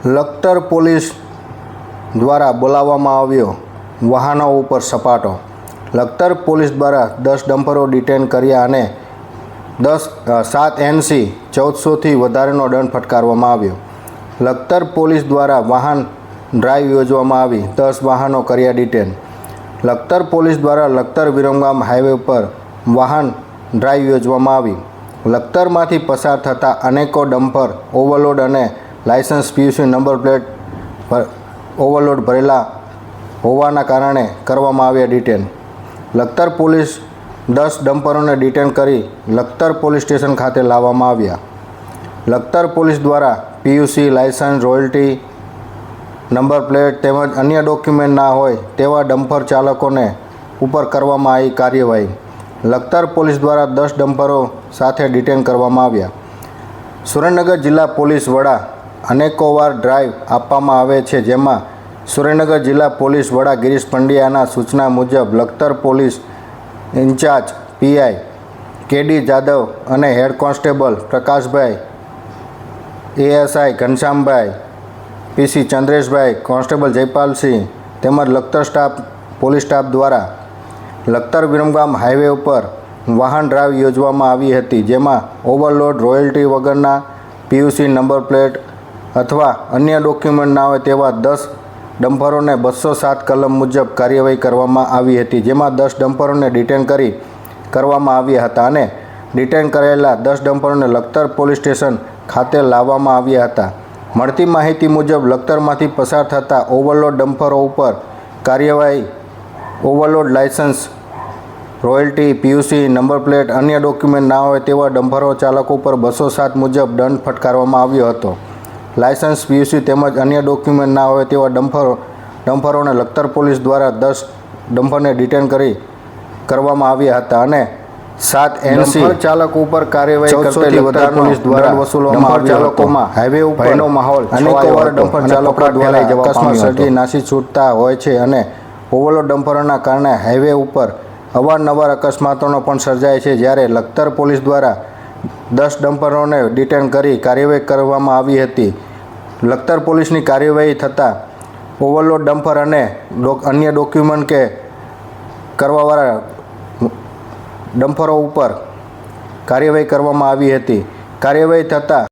Lakhtar police દ્વારા બોલાવવામાં આવ્યો વાહનો ઉપર સપાટો। લખતર પોલીસ દ્વારા 10 ડમ્પરો ડિટેન કર્યા અને 7 NC 1400થી વધારેનો દંડ ફટકારવામાં આવ્યો। લખતર પોલીસ દ્વારા વાહન ડ્રાઈવ યોજવામાં આવી 10 વાહનો કર્યા ડિટેન। લખતર પોલીસ દ્વારા લખતર વિરમગામ હાઈવે પર વાહન ડ્રાઈવ યોજવામાં આવી। લખતરમાંથી પસાર થતા અનેકો ડમ્પર ઓવરલોડ અને licence PUC number plate overload ભરેલા હોવાના કારણે કરવામાં આવ્યા ડિટેન। લખતર પોલીસ 10 ડમ્પરોને ડિટેન કરી લખતર પોલીસ સ્ટેશન ખાતે લાવવામાં આવ્યા। લખતર પોલીસ દ્વારા PUC licence royalty number plate તેમજ અન્ય ડોક્યુમેન્ટ ના હોય તેવા ડમ્પર ચાલકોને ઉપર કરવામાં આવી કાર્યવાહી। લખતર પોલીસ દ્વારા 10 ડમ્પરો સાથે ડિટેન કરવામાં આવ્યા। સુરેન્દ્રનગર જિલ્લા પોલીસ વડા અનેકો વાર ડ્રાઈવ આપવામાં આવે છે, જેમાં સુરેન્દ્રનગર જિલ્લા પોલીસ વડા ગિરીશ પંડ્યાના સૂચના મુજબ Lakhtar police incharge PI KD જાદવ અને head constable Prakashbhai, ASI Ghanshyambhai, PC Chandreshbhai, constable Jaypalsinh તેમજ લખતર પોલીસ સ્ટાફ દ્વારા લખતર વિરમગામ હાઈવે ઉપર વાહન ડ્રાઈવ યોજવામાં આવી હતી, જેમાં ઓવરલોડ રોયલ્ટી વગરના PUC નંબર પ્લેટ અથવા અન્ય ડોક્યુમેન્ટ ના હોય તેવા 10 ડમ્પરોને 207 કલમ મુજબ કાર્યવાહી કરવામાં આવી હતી, જેમાં 10 ડમ્પરોને ડિટેન કરવામાં આવ્યા હતા અને ડિટેન કરેલા 10 ડમ્પરોને લખતર પોલીસ સ્ટેશન ખાતે લાવવામાં આવ્યા હતા। મળતી માહિતી મુજબ લખતરમાંથી પસાર થતા ઓવરલોડ ડમ્પરો ઉપર કાર્યવાહી overload licence royalty PUC number plate અન્ય ડોક્યુમેન્ટ ના હોય તેવા ડમ્પરો ચાલકો પર 207 મુજબ દંડ ફટકારવામાં આવ્યો હતો। લાયસન્સ PUC તેમજ અન્ય ડોક્યુમેન્ટ ના હોય તેવા ડમ્પરોને લખતર પોલીસ દ્વારા 10 ડમ્પરને ડિટેન કરવામાં આવ્યા હતા અને 7 NC ચાલકો ઉપર કાર્યવાહી કરતી લખતર પોલીસ દ્વારા વસૂલવામાં આવ્યા ચાલકોમાં હાઈવે ઉપરનો માહોલ અનેકો વાર ડમ્પર ચાલકો દ્વારા અકસ્માત સર્જી નાસી છૂટતા હોય છે અને ઓવરલોડ ડમ્પરોના કારણે હાઈવે ઉપર અવારનવાર અકસ્માતોનો પણ સર્જાય છે, જ્યારે લખતર પોલીસ દ્વારા 10 ડમ્પરોને ડિટેન કરી કાર્યવાહી કરવામાં આવી હતી। લખતર પોલીસની કાર્યવાહી થતાં ઓવરલોડ ડમ્પર અને અન્ય ડોક્યુમેન્ટ કે કરવાવાળા ડમ્પરો ઉપર કાર્યવાહી કરવામાં આવી હતી। કાર્યવાહી થતાં